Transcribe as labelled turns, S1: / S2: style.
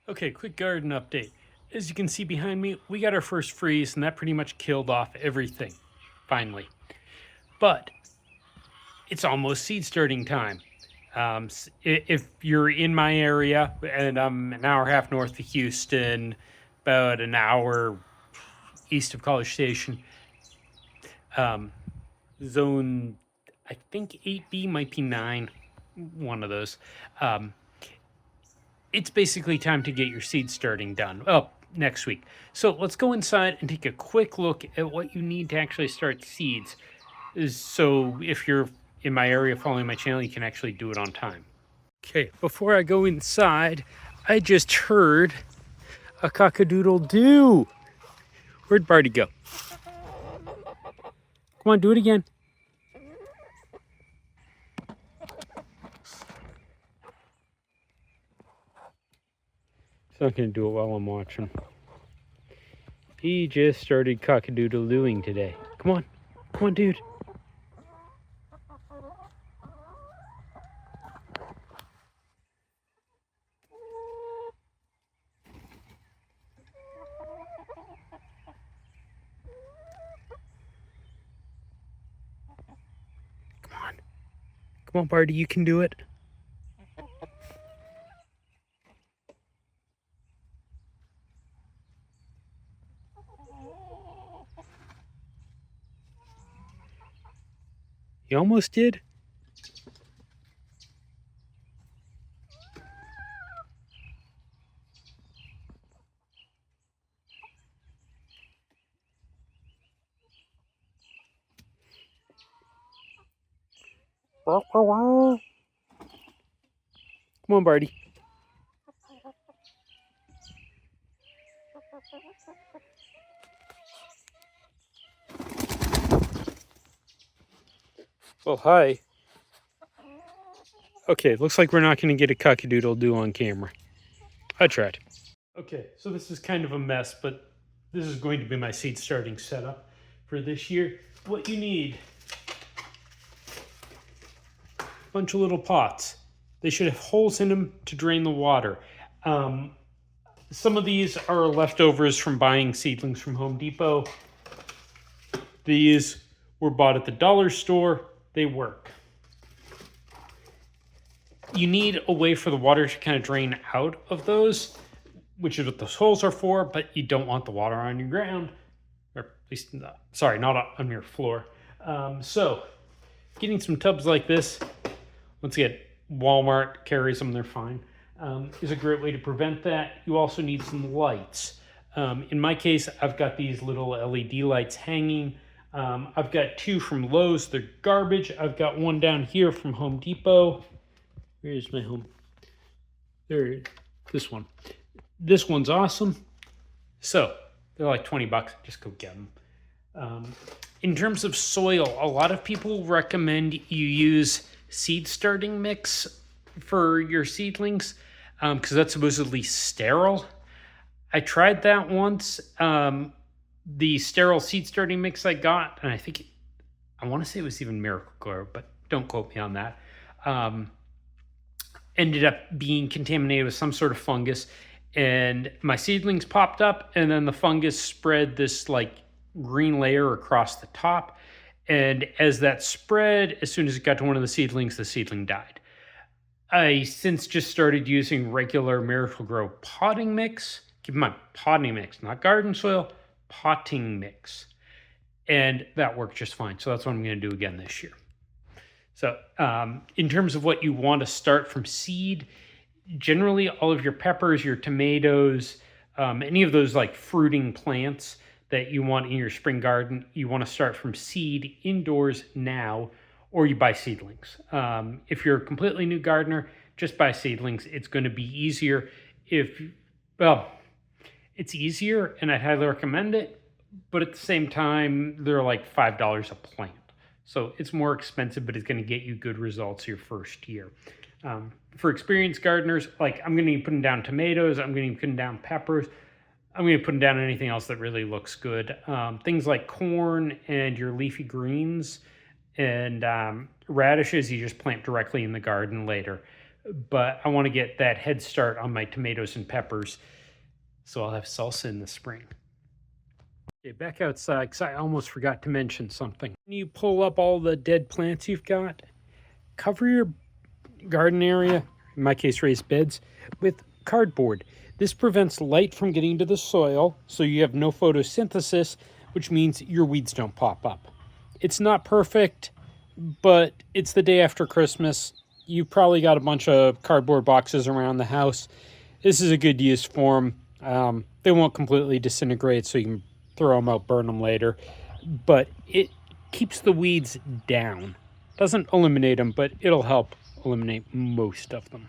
S1: Okay, quick garden update. As you can see behind me, we got our first freeze, and that pretty much killed off everything, finally. But it's almost seed starting time. If you're in my area, and I'm an hour and a half north of Houston, about an hour east of College Station, um, zone, I think 8B might be 9, one of those. Um, it's basically time to get your seed starting done. Oh, next week. So let's go inside and take a quick look at what you need to actually start seeds. So if you're in my area following my channel, you can actually do it on time. Okay, before I go inside, I just heard a cock-a-doodle-doo. Where'd Barty go? Come on, do it again. He's not gonna do it while I'm watching. He just started cock-a-doodle-dooing today. Come on, dude. Come on, Barty, you can do it. You almost did. Come on, Barty. Well, hi. Okay, looks like we're not going to get a cock-a-doodle-doo on camera. I tried. Okay, so this is kind of a mess, but this is going to be my seed starting setup for this year. What you need, a bunch of little pots. They should have holes in them to drain the water. Some of these are leftovers from buying seedlings from Home Depot. These were bought at the dollar store. They work. You need a way for the water to kind of drain out of those, which is what those holes are for, but you don't want the water on your ground, or at least, not on your floor. So getting some tubs like this, once again, Walmart carries them, they're fine, is a great way to prevent that. You also need some lights. In my case, I've got these little LED lights hanging. I've got 2 from Lowe's, they're garbage. I've got one down here from Home Depot. Where's my home? There, this one. This one's awesome. So they're like 20 bucks. Just go get them. In terms of soil, a lot of people recommend you use seed starting mix for your seedlings because that's supposedly sterile. I tried that once. The sterile seed starting mix I got, and I want to say it was even Miracle-Gro, but don't quote me on that. Ended up being contaminated with some sort of fungus, and my seedlings popped up, and then the fungus spread this like green layer across the top. And as that spread, as soon as it got to one of the seedling died. I since just started using regular Miracle-Gro potting mix. Keep in mind, potting mix, not garden soil, potting mix. And that worked just fine. So that's what I'm going to do again this year. So in terms of what you want to start from seed, generally all of your peppers, your tomatoes, any of those like fruiting plants that you want in your spring garden, you want to start from seed indoors now, or you buy seedlings. If you're a completely new gardener, just buy seedlings. It's going to be easier it's easier, and I highly recommend it, but at the same time, they're like $5 a plant. So it's more expensive, but it's going to get you good results your first year. For experienced gardeners, like I'm going to be putting down tomatoes, I'm going to be putting down peppers, I'm going to be putting down anything else that really looks good. Things like corn and your leafy greens and radishes, you just plant directly in the garden later. but I want to get that head start on my tomatoes and peppers, so I'll have salsa in the spring. Okay, back outside, because I almost forgot to mention something. When you pull up all the dead plants you've got, cover your garden area, in my case raised beds, with cardboard. This prevents light from getting into the soil, so you have no photosynthesis, which means your weeds don't pop up. It's not perfect, but it's the day after Christmas. You've probably got a bunch of cardboard boxes around the house. This is a good use for them. They won't completely disintegrate, so you can throw them out, burn them later. But it keeps the weeds down. Doesn't eliminate them, but it'll help eliminate most of them.